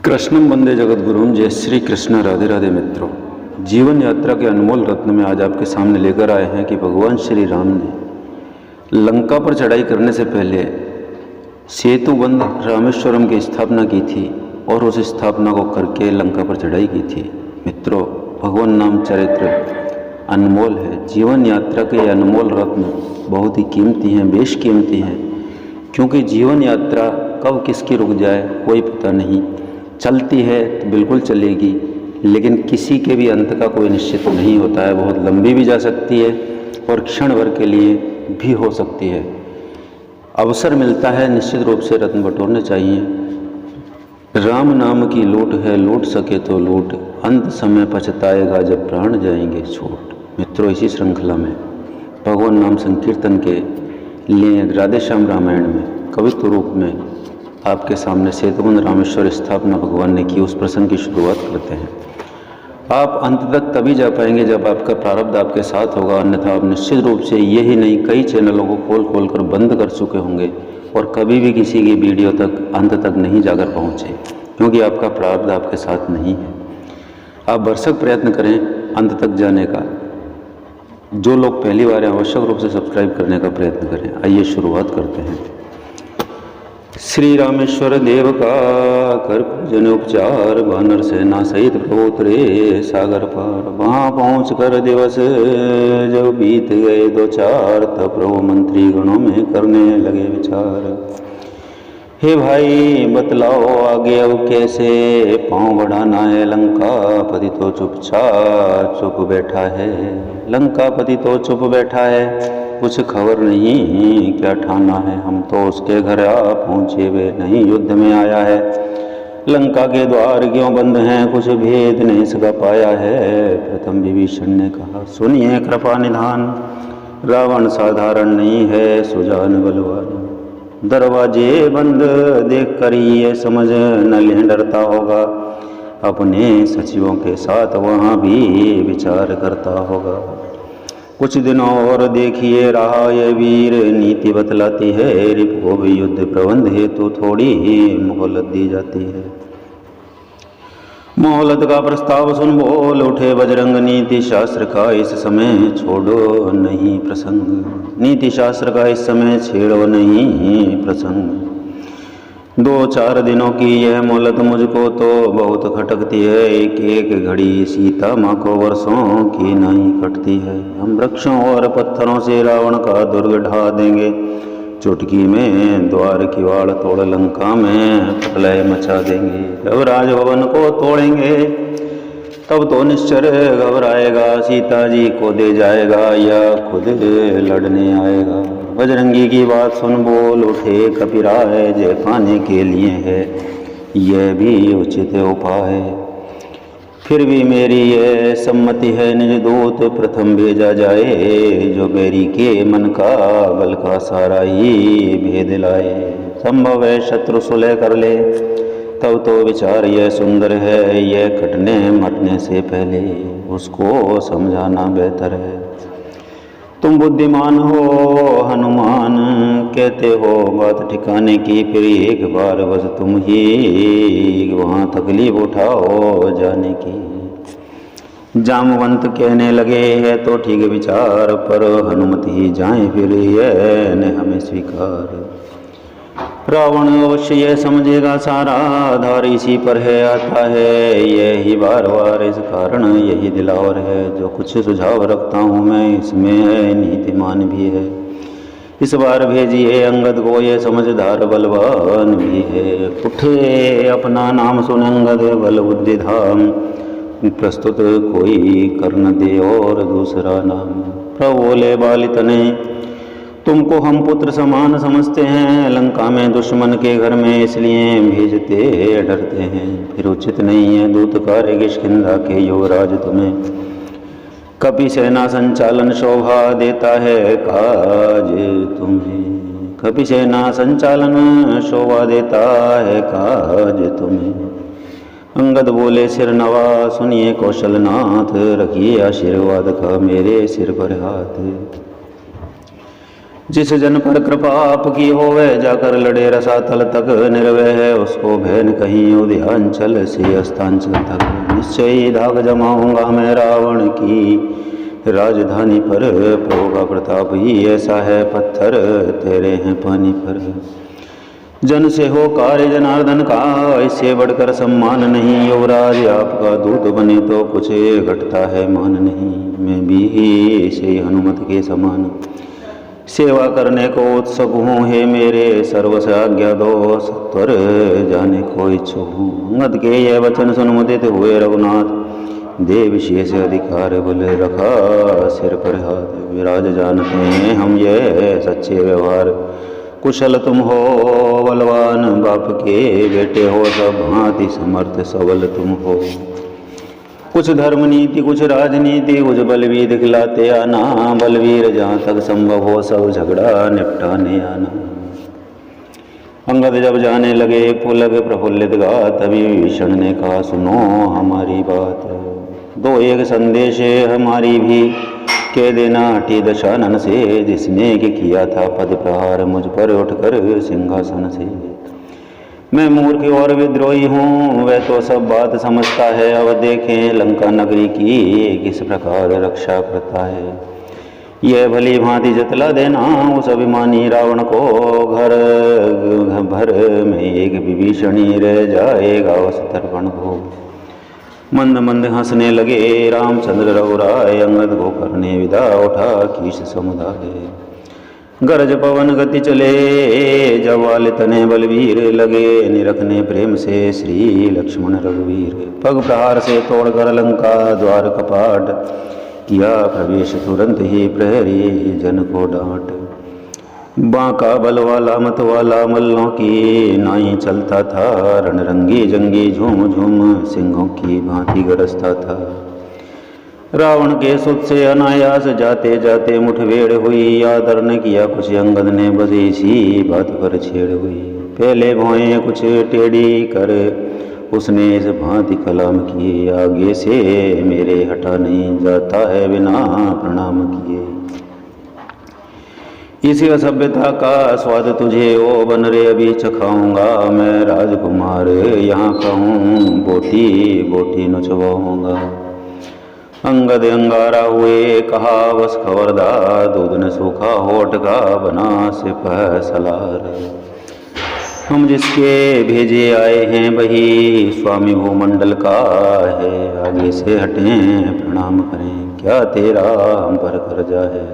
कृष्णम वंदे जगत गुरुम। जय श्री कृष्ण। राधे राधे मित्रों, जीवन यात्रा के अनमोल रत्न में आज आपके सामने लेकर आए हैं कि भगवान श्री राम ने लंका पर चढ़ाई करने से पहले सेतु बंध रामेश्वरम की स्थापना की थी और उस स्थापना को करके लंका पर चढ़ाई की थी। मित्रों, भगवान नाम चरित्र अनमोल है। जीवन यात्रा के अनमोल रत्न बहुत ही कीमती हैं, बेश कीमती हैं, क्योंकि जीवन यात्रा कब किसकी रुक जाए कोई पता नहीं। चलती है तो बिल्कुल चलेगी, लेकिन किसी के भी अंत का कोई निश्चित नहीं होता है। बहुत लंबी भी जा सकती है और क्षण भर के लिए भी हो सकती है। अवसर मिलता है निश्चित रूप से रत्न बटोरने चाहिए। राम नाम की लूट है, लूट सके तो लूट, अंत समय पछताएगा जब प्राण जाएंगे छूट। मित्रों, इसी श्रृंखला में भगवान नाम संकीर्तन के लिए राधे श्याम रामायण में कवित्व रूप में आपके सामने सेतुबंध रामेश्वर स्थापना भगवान ने की, उस प्रसंग की शुरुआत करते हैं। आप अंत तक तभी जा पाएंगे जब आपका प्रारब्ध आपके साथ होगा, अन्यथा आप निश्चित रूप से ये ही नहीं कई चैनलों को खोल कर बंद कर चुके होंगे और कभी भी किसी की वीडियो तक अंत तक नहीं जाकर पहुँचे, क्योंकि आपका प्रारब्ध आपके साथ नहीं है। आप भरसक प्रयत्न करें अंत तक जाने का। जो लोग पहली बार हैं आवश्यक रूप से सब्सक्राइब करने का प्रयत्न करें। आइए शुरुआत करते हैं। श्री रामेश्वर देव का कर पूजन उपचार, वानर सेना सहित प्रभु उतरे सागर पार। वहाँ पहुँच कर दिवस जब बीत गए दो चार, तब प्रभु मंत्री गणों में करने लगे विचार। हे भाई बतलाओ आगे अब कैसे पाँव बढ़ाना है, लंका पति तो चुप बैठा है। लंका पति तो चुप बैठा है, कुछ खबर नहीं क्या ठाना है। हम तो उसके घर आ पहुँचे वे नहीं युद्ध में आया है। लंका के द्वार क्यों बंद हैं, कुछ भेद नहीं सका पाया है। प्रथम विभीषण ने कहा सुनिए कृपा निधान, रावण साधारण नहीं है सुजान बलवान। दरवाजे बंद देख कर ये समझ न ले डरता होगा, अपने सचिवों के साथ वहाँ भी विचार करता होगा। कुछ दिनों और देखिए रहा ये वीर, नीति बतलाती है रिपु भी युद्ध प्रबंध हेतु थोड़ी मोहलत दी जाती है। मोहलत का प्रस्ताव सुन बोल उठे बजरंग, नीति शास्त्र का इस समय छोड़ो नहीं प्रसंग। नीति शास्त्र का इस समय छेड़ो नहीं प्रसंग। 2-4 दिनों की यह मोहलत मुझको तो बहुत खटकती है। एक एक घड़ी सीता माँ को वर्षों की नहीं कटती है। हम वृक्षों और पत्थरों से रावण का दुर्ग ढा देंगे, चुटकी में द्वार की वाड़ तोड़ लंका में प्रलय मचा देंगे। जब राजभवन को तोड़ेंगे तब तो निश्चर घबराएगा, सीता जी को दे जाएगा या खुद लड़ने आएगा। बजरंगी की बात सुन बोल उठे कपिराय, जय पाने के लिए है यह भी उचित उपाय। फिर भी मेरी यह सम्मति है निज दूत प्रथम भेजा जाए, जो बैरी के मन का बल का सारा ही भेद लाए। संभव है शत्रु सुलह कर ले, तब तो विचार यह सुंदर है। यह कटने मरने से पहले उसको समझाना बेहतर है। तुम बुद्धिमान हो हनुमान, कहते हो बात ठिकाने की, फिर एक बार बस तुम ही वहाँ तकलीफ उठाओ जाने की। जामवंत कहने लगे है तो ठीक विचार, पर हनुमत ही जाए फिर यह न हमें स्वीकार। रावण अवश्य यह समझेगा सारा आधार इसी पर है आता है, यही बार बार इस कारण यही दिलावर है। जो कुछ सुझाव रखता हूँ मैं इसमें है नीतिमान भी है। इस बार भेजिए अंगद को, ये समझदार बलवान भी है। उठे अपना नाम सुन अंगद बल बुद्धि धाम, प्रस्तुत कोई कर न दे और दूसरा नाम। प्रभु बोले बालित ने तुमको हम पुत्र समान समझते हैं, लंका में दुश्मन के घर में इसलिए भेजते डरते हैं। फिर उचित नहीं है दूत कार्य किष्किंधा के युवराज तुम्हें, कपि सेना संचालन शोभा देता है काज तुम्हें। कपि सेना संचालन शोभा देता है काज तुम्हें। अंगद बोले सिर नवा सुनिए कौशलनाथ, रखिए आशीर्वाद का मेरे सिर पर हाथ। जिस जन पर कृपा आपकी होवे, जाकर लड़े रसातल तक निर्वय है, उसको भैन कहीं उदयांचल से अस्तांचल तक। निश्चय ही धाग जमाऊंगा मैं रावण की राजधानी पर, प्रभु का प्रताप ही ऐसा है, पत्थर तेरे हैं पानी पर। जन से हो कार्य जनार्दन का, इससे बढ़कर सम्मान नहीं, युवराज आपका दूत बने तो कुछ घटता है मान नहीं। मैं भी से हनुमत के समान सेवा करने को उत्सुक हूँ, हे मेरे सर्व से आज्ञा दो, सत्वर जाने को इच्छुक हूँ। अंगद के यह वचन सुन मुदित हुए रघुनाथ, दे विशेष अधिकार बल रखा सिर पर हाथ। विराज जानते हैं हम ये सच्चे व्यवहार, कुशल तुम हो बलवान बाप के बेटे हो, सब भांति समर्थ सबल तुम हो। कुछ धर्म नीति कुछ राजनीति, कुछ बलवीर दिखलाते आना, बलवीर जहाँ तक संभव हो सब झगड़ा निपटाने आना। अंगद जब जाने लगे पुलक प्रफुल्लित गा, तभी विभीषण ने कहा सुनो हमारी बात। दो एक संदेश हमारी भी कह देना हटी दशानन से, जिसने कि किया था पद प्रहार मुझ पर उठकर सिंहासन से। मैं मूर्ख और विद्रोही हूँ, वह तो सब बात समझता है। अब देखें लंका नगरी की किस प्रकार रक्षा करता है। यह भली भांति जतला देना उस अभिमानी रावण को, घर भर में एक विभीषणी रह जाएगा उस तर्पण को। मंद मंद हंसने लगे रामचंद्र रघुराय, अंगद को करने विदा उठा कीश समुदाय। गरज पवन गति चले जब वाले तने बलवीर, लगे निरखने प्रेम से श्री लक्ष्मण रघुवीर। पग प्रहार से तोड़कर लंका द्वार कपाट, किया प्रवेश तुरंत ही प्रहरी जन को डांट। बांका बल वाला मत वाला मल्लों की नाई चलता था, रणरंगी जंगी झूम झूम सिंहों की भांति गरजता था। रावण के सुत से अनायास जाते जाते मुठभेड़ हुई, आदर न किया कुछ अंगद ने, बस इसी बात पर छेड़ हुई। पहले भौएं कुछ टेढ़ी कर उसने इस भांति कलाम किए, आगे से मेरे हटा नहीं जाता है बिना प्रणाम किए। इसी असभ्यता का स्वाद तुझे ओ बन रे अभी चखाऊंगा, मैं राजकुमार यहाँ कहूँ बोटी बोटी नचवाऊंगा। अंगद अंगारा हुए कहा बस खबरदार, दूध न सूखा होठ का बना सिपह सलार। हम जिसके भेजे आए हैं वही स्वामी भूमंडल का है, आगे से हटें प्रणाम करें क्या तेरा हम पर कर्जा है।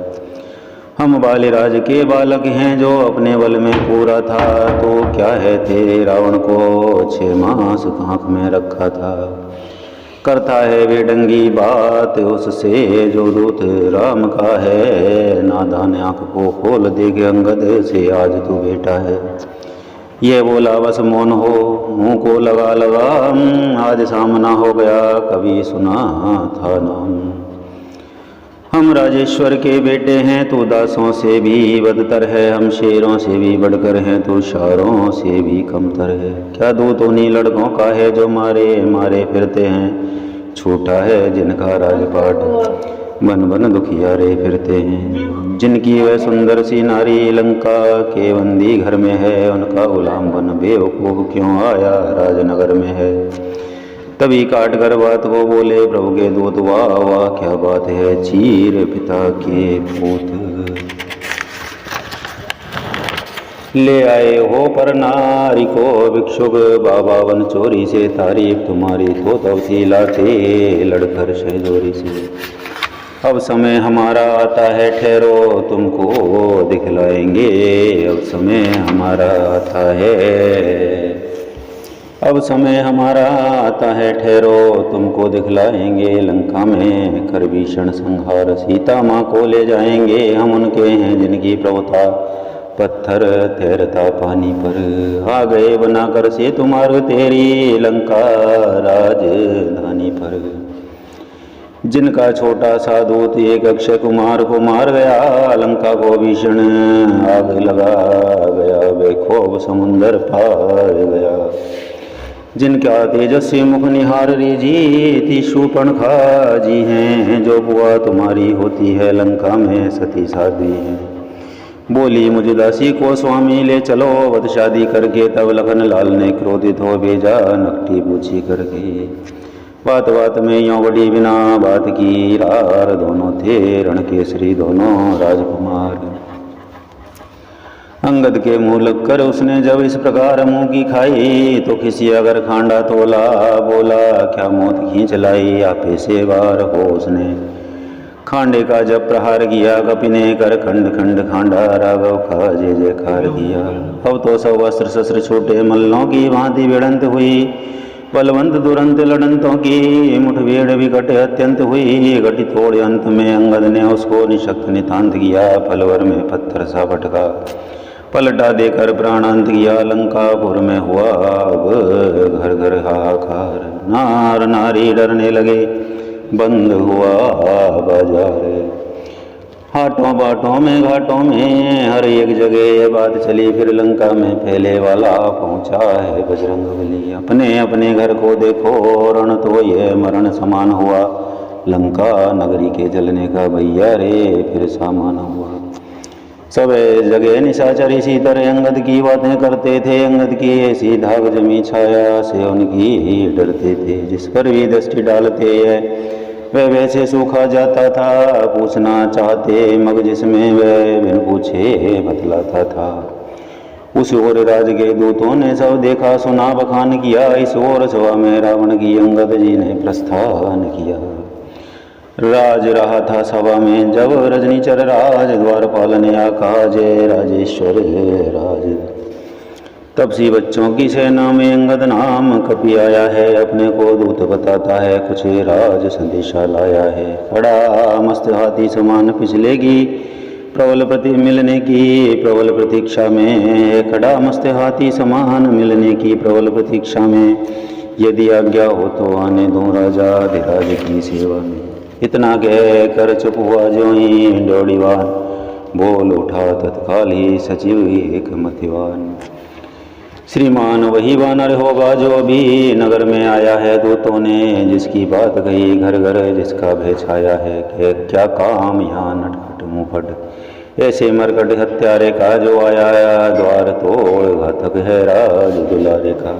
हम बालीराज के बालक हैं जो अपने बल में पूरा था, तो क्या है तेरे रावण को 6 मास आँख में रखा था। करता है बेढंगी बात उससे जो दूत राम का है, नादान आँख को खोल देगे अंगद से आज तू बेटा है। ये बोला बस मौन हो मुँह को लगा लगा, आज सामना हो गया कभी सुना था नाम। हम राजेश्वर के बेटे हैं तू दासों से भी बदतर है, हम शेरों से भी बढ़कर हैं तू शारों से भी कमतर है। क्या दूत उन्हीं लड़कों का है जो मारे मारे फिरते हैं, छोटा है जिनका राजपाट बन बन दुखियारे फिरते हैं। जिनकी वह सुंदर सी नारी लंका के बंदी घर में है, उनका गुलाम बन बेवकूफ़ क्यों आया राजनगर में है। तभी काट कर बात को बोले प्रभु के दूत, वाह वाह क्या बात है चीर पिता के पूत। ले आए हो पर नारी को भिक्षुक, बाबा वन चोरी से तारीफ तुम्हारी तो तब थी लाते लड़कर शहजोरी से। अब समय हमारा आता है ठहरो तुमको दिखलाएंगे, अब समय हमारा आता है, अब समय हमारा आता है ठहरो तुमको दिखलाएंगे। लंका में कर भीषण संहार, सीता माँ को ले जाएंगे हम, उनके हैं जिनकी प्रभुता पत्थर तैरता पानी पर। आ गए बनाकर से तुम्हार तेरी लंका राजधानी पर। जिनका छोटा सा दूत एक अक्षय कुमार को मार गया, लंका को भीषण आग लगा गया, बेखौफ समुंदर पार गया। जिनका तेजस्वी मुख निहार रीजी शूर्पणखा जी हैं, जो बुआ तुम्हारी होती है लंका में सती साध्वी है। बोली मुझ दासी को स्वामी ले चलो वध शादी करके। तब लखन लाल ने क्रोधित हो भेजा नकटी पूछी करके। बात बात में यों बड़ी बिना बात की रार, दोनों थे रण केसरी दोनों राजकुमार। अंगद के मुँह लग कर उसने जब इस प्रकार मुँह की खाई, तो किसी अगर खांडा तोला बोला क्या मौत खींच लाई। आपे से बार हो उसने खांडे का जब प्रहार किया, कपि ने कर खंड खंड खांडा राघव का जय जयकार किया। अब तो सब अस्त्र शस्त्र छूटे मल्लों की भांति भिड़ंत हुई, बलवंत दुरंत लड़ंतों की मुठभेड़ विकट अत्यंत हुई। घटी थोड़े अंत में अंगद ने उसको निशक्त नितांत किया, पलवर में पत्थर सा पटका पलटा देकर प्राणांत किया। लंकापुर में हुआ अब घर घर हाहाकार, नार नारी डरने लगे बंद हुआ बाजार। हाटों बाटों में घाटों में हर एक जगह ये बात चली, फिर लंका में फैले वाला पहुंचा है बजरंगबली। अपने अपने घर को देखो रण तो ये मरण समान हुआ, लंका नगरी के जलने का भैया रे फिर सामान हुआ। सब जगह निशाचर इसी तरह अंगद की बातें करते थे, अंगद की ऐसी धाक जमी छाया से उनकी डरते थे। जिस पर भी दृष्टि डालते वह वैसे सूखा जाता था, पूछना चाहते मग जिसमें वह बिन पूछे बतलाता था। उस ओर राज के दूतों ने सब देखा सुना बखान किया, इस ओर सभा में रावण की अंगद जी ने प्रस्थान किया। राज रहा था सभा में जब रजनीचर राज, द्वारपाल ने आका जय राजेश्वर राज। तब सी बच्चों की सेना में अंगद नाम कपि आया है, अपने को दूत बताता है कुछ राज संदेशा लाया है। खड़ा मस्त हाथी समान पिछले की प्रबल प्रति मिलने की प्रबल प्रतीक्षा में, खड़ा मस्त हाथी समान मिलने की प्रबल प्रतीक्षा में। यदि आज्ञा हो तो आने दो राजा धीराज की सेवा में। इतना कह कर चुप हुआ जो ही डोड़ीवान, बोल उठा तत्काल ही सचिव एक मतिवान। श्रीमान वही वानर होगा जो भी नगर में आया है, दूतों ने जिसकी बात कही घर घर जिसका भय छाया है। कि क्या काम यहाँ नटखट मुंहफट ऐसे मरकट हत्यारे का जो आया, द्वार तोड़ घातक है राज दुलारे का।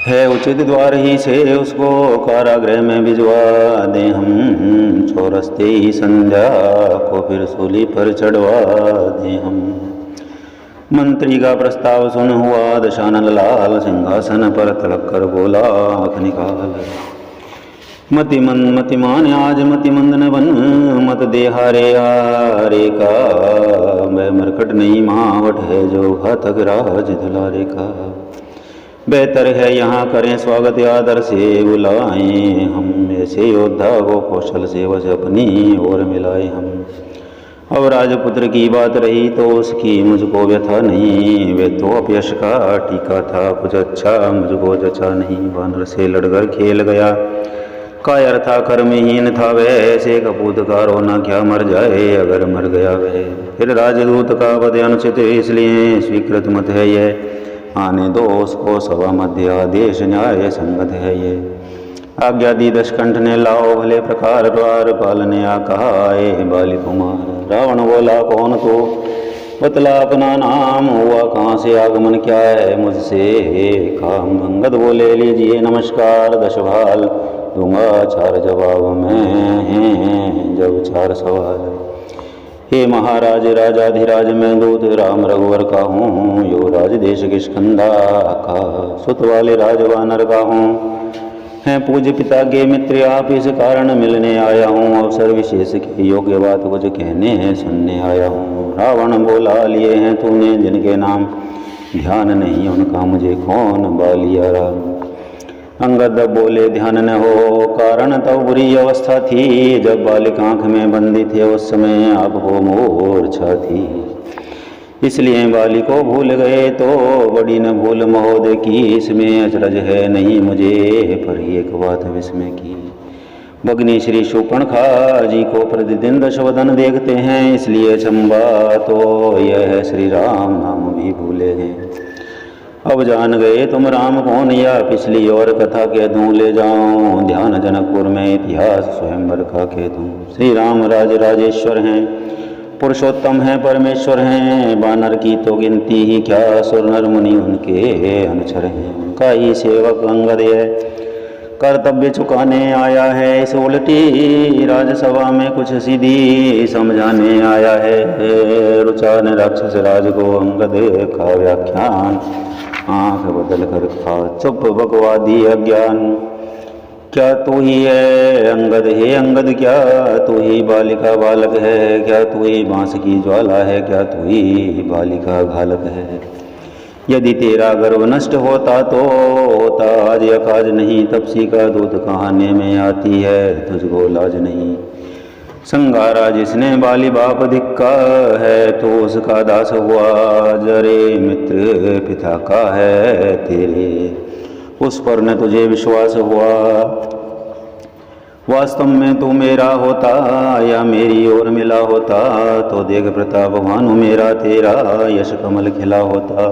है उचित द्वार ही से उसको कारागृह में भिजवा दे हम, चौरस्ते ही संध्या को फिर सूली पर चढ़वा दे हम। मंत्री का प्रस्ताव सुन हुआ दशानन लाल, सिंहासन पर तड़क कर बोला आँख निकाल। मतिमान आज मतिमंद न बन, मत दे हारे हारे का। वह मरकट नहीं मावट है जो घातक राज दुलारे का। बेहतर है यहाँ करें स्वागत आदर से बुलाएं हम, ऐसे योद्धा को कौशल से वश अपनी ओर मिलाए हम। अब राजपुत्र की बात रही तो उसकी मुझको व्यथा नहीं, वे तो अपयश का टीका था कुछ अच्छा मुझको जचा नहीं। वानर से लड़कर खेल गया कायर था कर्महीन था वह, ऐसे कपूत का रोना क्या मर जाए अगर मर गया वह। फिर राजदूत का वध अनुचित इसलिए स्वीकृत मत है ये, आने दो उसको सभा मध्य आदेश न्याय संगत है ये। आज्ञा दी दशकंठ ने लाओ भले प्रकार, द्वारपाल ने आकाए बाली कुमार। रावण बोला कौन तो बतला अपना नाम, हुआ कहाँ से आगमन क्या है मुझसे काम। अंगद बोले लीजिए नमस्कार, 10 भाल दूंगा 4 जवाब में जब 4 सवाल। हे महाराज राजाधिराज मैं दूत राम रघुवर का हूँ, यो राज देश किष्किंधा का सुत वाले राजवानर का हूँ। हैं पूज्य पिता के मित्र आप इस कारण मिलने आया हूँ, अवसर विशेष की योग्य बात कुछ कहने सुनने आया हूँ। रावण बोला लिए हैं तूने जिनके नाम, ध्यान नहीं उनका मुझे कौन बालिया राम। अंगद बोले ध्यान न हो कारण तब बुरी अवस्था थी, जब बालिक आँख में बंदी थे उस समय आपको मूर्छा थी। इसलिए बाली को भूल गए तो बड़ी न भूल महोदय की, इसमें अचरज है नहीं मुझे पर एक बात विस्मय की। भगनी श्री शूर्पणखा जी को प्रतिदिन दशवदन देखते हैं, इसलिए चंबा तो यह है श्री राम नाम भी भूले हैं। अब जान गए तुम राम कौन या पिछली और कथा कह दूँ ले जाऊँ, ध्यान जनकपुर में इतिहास स्वयंवर का कह दूँ। श्री राम राज राजेश्वर हैं पुरुषोत्तम है, परमेश्वर हैं, वानर की तो गिनती ही क्या, सुर नर मुनि उनके अनुचर हैं। उनका ही सेवक अंगद है, कर्तव्य चुकाने आया है। इस उल्टी राजसभा में कुछ सीधी समझाने आया है। रुचा ने राक्षस राज को अंगद का व्याख्यान, आंख बदल कर खा चुप बकवादी अज्ञान। क्या तू ही है अंगद, हे अंगद क्या तू ही बालिका बालक है, क्या तू ही बांस की ज्वाला है, क्या तू ही बालिका घालक है। यदि तेरा गर्व नष्ट होता तो होता आज यकाज नहीं, तपसी का दूध कहाने में आती है, तुझको लाज नहीं। संगारा जिसने बाली बाप धिक्का है, तो उसका दास हुआ, जरे मित्र पिता का है तेरे, उस पर न तुझे विश्वास हुआ। वास्तव में तू मेरा होता या मेरी ओर मिला होता, तो देख प्रताप भानु मेरा तेरा यश कमल खिला होता।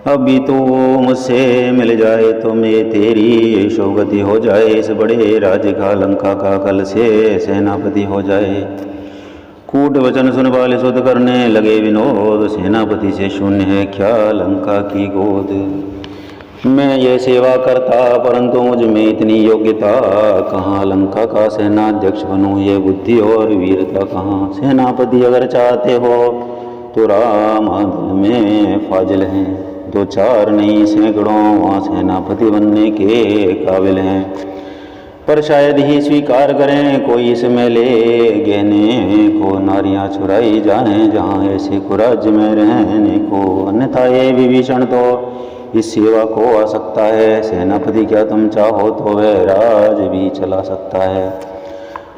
अभी तो मुझसे मिल जाए तो मैं तेरी शोगति हो जाए, इस बड़े राज्य का लंका का कल से सेनापति हो जाए। कूट वचन सुन वाले सुध करने लगे विनोद, सेनापति से शून्य है क्या लंका की गोद। मैं ये सेवा करता परंतु मुझ में इतनी योग्यता कहाँ, लंका का सेनाध्यक्ष बनूं ये बुद्धि और वीरता कहाँ। सेनापति अगर चाहते हो तो राम दिल में फाजिल हैं, दो चार नहीं सैकड़ों वहाँ सेनापति बनने के काबिल हैं। पर शायद ही स्वीकार करें कोई इसमें ले गहने को, नारियां चुराई जाएं जहाँ ऐसे को राज्य में रहने को। अन्यथा ये विभीषण तो इस सेवा को आ सकता है, सेनापति क्या तुम चाहो तो वह राज भी चला सकता है।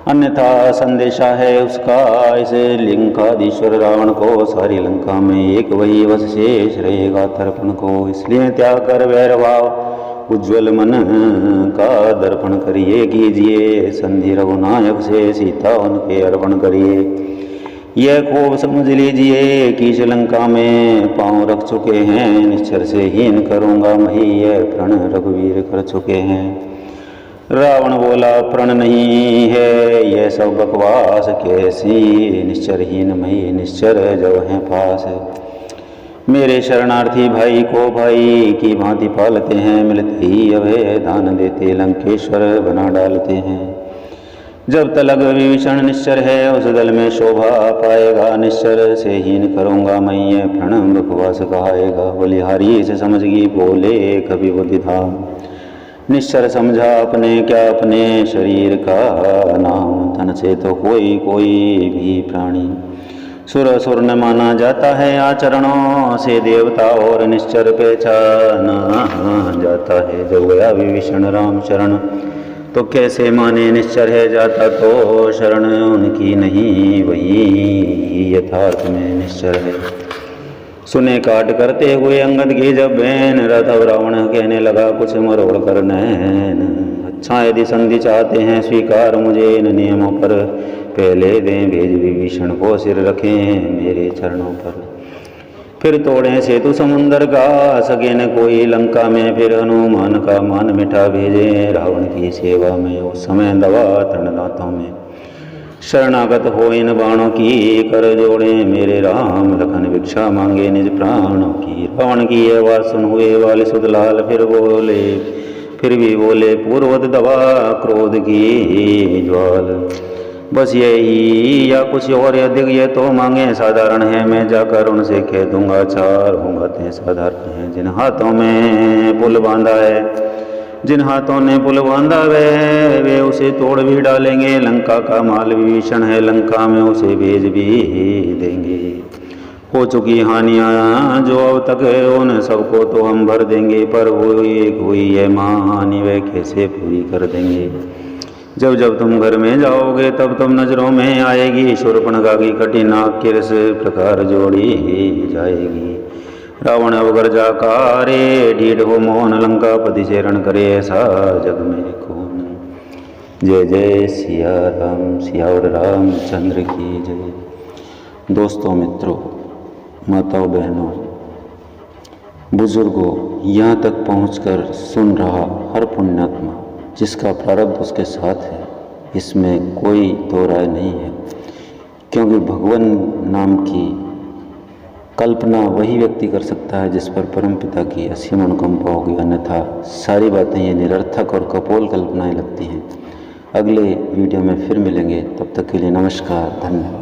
अन्यथा संदेशा है उसका इस लंकाधीश्वर रावण को, सारी लंका में एक वही बस शेष रहेगा तर्पण को। इसलिए त्याग कर वैर भाव उज्ज्वल मन का दर्पण करिए, कीजिए संधि रघुनायक से सीता उनके अर्पण करिए। यह खूब समझ लीजिए कि श्रीलंका में पांव रख चुके हैं, निश्चर से हीन करूँगा मही, यह प्रण रघुवीर कर चुके हैं। रावण बोला प्रण नहीं है यह सब बकवास कैसी, निश्चरहीन मही निश्चर जब हैं पास। मेरे शरणार्थी भाई को भाई की भांति पालते हैं, मिलते ही अभय दान देते लंकेश्वर बना डालते हैं। जब तलक विभीषण निश्चर है उस दल में शोभा पाएगा, निश्चर से हीन करूँगा मैं ये प्रण बकवास कहाएगा। बलिहारी से समझगी बोले कभी बुद्धिधाम, निश्चर समझा अपने क्या अपने शरीर का नाम। धन से तो कोई कोई भी प्राणी सुर असुर न माना जाता है, आचरणों से देवता और निश्चर पहचाना जाता है। जब गया विभीषण राम शरण तो कैसे माने, निश्चर है जाता तो शरण उनकी नहीं, वही यथार्थ में निश्चर है। सुने काट करते हुए अंगद की जब बैन, राघव रावण कहने लगा कुछ मरोड़ कर नैन। अच्छा यदि संधि चाहते हैं स्वीकार मुझे इन नियमों पर, पहले दें भेज विभीषण को सिर रखें मेरे चरणों पर। फिर तोड़ें सेतु समुंदर का, सके न कोई लंका में, फिर हनुमान का मान मिठा भेजें रावण की सेवा में। उस समय दवा तृणदांतों में शरणागत हो इन बाणों की, कर जोड़े मेरे राम लखन भिक्षा मांगे निज प्राणों की। रावण की यह बात सुन हुए वाले सुधलाल फिर भी बोले पूर्वत दवा क्रोध की ज्वाल। बस यही या कुछ और अधिक ये तो मांगे साधारण है, मैं जाकर उनसे कह दूंगा चार बातें साधारण हैं। जिन हाथों में पुल बांधा है, जिन हाथों ने पुल बांधा वे उसे तोड़ भी डालेंगे। लंका का माल विभीषण है, लंका में उसे भेज भी देंगे। हो चुकी हानियाँ जो अब तक है उन सबको तो हम भर देंगे, पर हुई ये महाहानि वे कैसे पूरी कर देंगे। जब जब तुम घर में जाओगे तब तुम नजरों में आएगी, शूर्पणखा की कठिन आँख किस प्रकार जोड़ी जाएगी। रावण अब गर्जा कारे ढीठ हो मोहन, लंकापति से रण करे ऐसा जग में कौन। जय जय सिया और रामचंद्र की जय। दोस्तों मित्रों माताओं बहनों बुजुर्गों, यहाँ तक पहुँचकर सुन रहा हर पुण्यात्मा जिसका प्रारब्ध उसके साथ है, इसमें कोई दो राय नहीं है। क्योंकि भगवान नाम की कल्पना वही व्यक्ति कर सकता है जिस पर परमपिता की असीम अनुकंपा होगी, अन्यथा सारी बातें ये निरर्थक और कपोल कल्पनाएं लगती हैं। अगले वीडियो में फिर मिलेंगे, तब तक के लिए नमस्कार, धन्यवाद।